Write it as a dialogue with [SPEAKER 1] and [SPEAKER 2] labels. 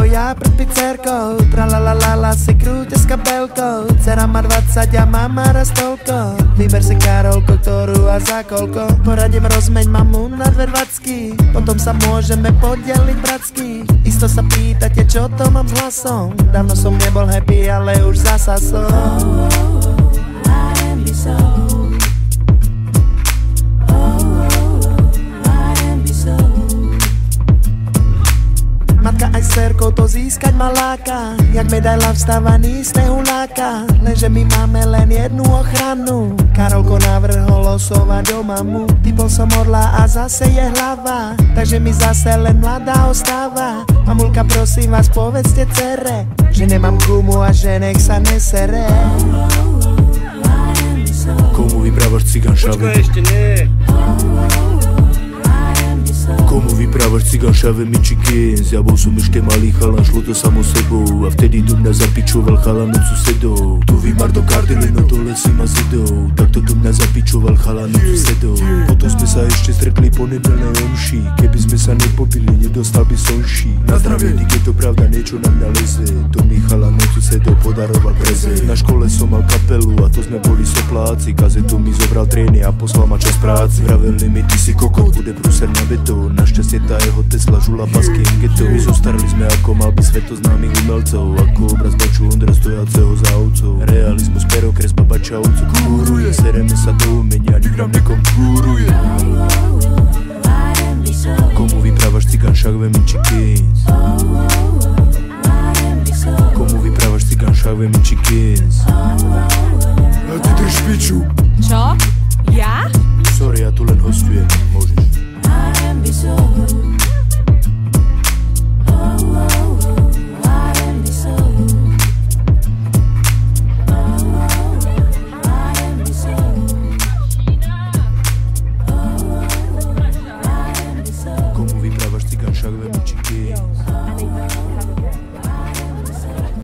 [SPEAKER 1] ja pred pizzerkou. Tralalala si krúte s kabelkou. Dcera má 20 a mama raz toľko. Vyber si Karolku, ktorú a za koľko. Poradím rozmeň mamu na 2,20. Potom sa môžeme podeliť bratsky. Isto sa pýtate, čo to mám s hlasom. Dávno som nebol happy, ale už zasa som. Matka aj s dcerkou to získať ma láka. Jak medaila vstávaný z tehuláka. Lenže my máme len jednu ochranu. Karolko navrhol osovať o mamu. Typol som orla a zase je hlava. Takže mi zase len mladá ostáva. Mamulka, prosím vás, povedzte dcere, že nemám gumu a že nech sa nesere.
[SPEAKER 2] Komu vyprávaš cigán šave?
[SPEAKER 3] Počkaj, ešte nie.
[SPEAKER 2] Komu vyprávaš cigán šave, Michikins? Ja bol som ešte malý chalan, šlo to samo sebou. A vtedy do mňa zapičoval chalan od susedov. Tu vymar do kardely, no dole si ma zidou. Takto do mňa zapičoval chalan od susedov. Potom sme sa ešte stretli po nedelnej omši. Keby sme sa nepopili, nedostal by som ší. Na zdravie, je to pravda, niečo na mňa leze. To mi chalan od susedov podaroval preze. Na škole som mal kapelu a to sme boli sopláci. Kazetu mi zobral trény a poslal ma čas práci. Vraveli mi, ty si kokot, bude prúser na beton. Našťastie tá jeho Tesla žula pasky geto. My zostarili sme ako mal by svetoznámych umelcov. Ako obraz baču Ondra stojaceho za ovcov. Realizmus, pero, kresba, bača, ovcu kúruje. Sereme sa do umenia, nikam nekonkuruje. Komu vyprávaš cigán šave, Michikins? Komu vyprávaš cigán šave, Michikins?
[SPEAKER 4] A ty drž piču.
[SPEAKER 5] Čo? Ja?
[SPEAKER 2] Sorry, ja tu len hostujem.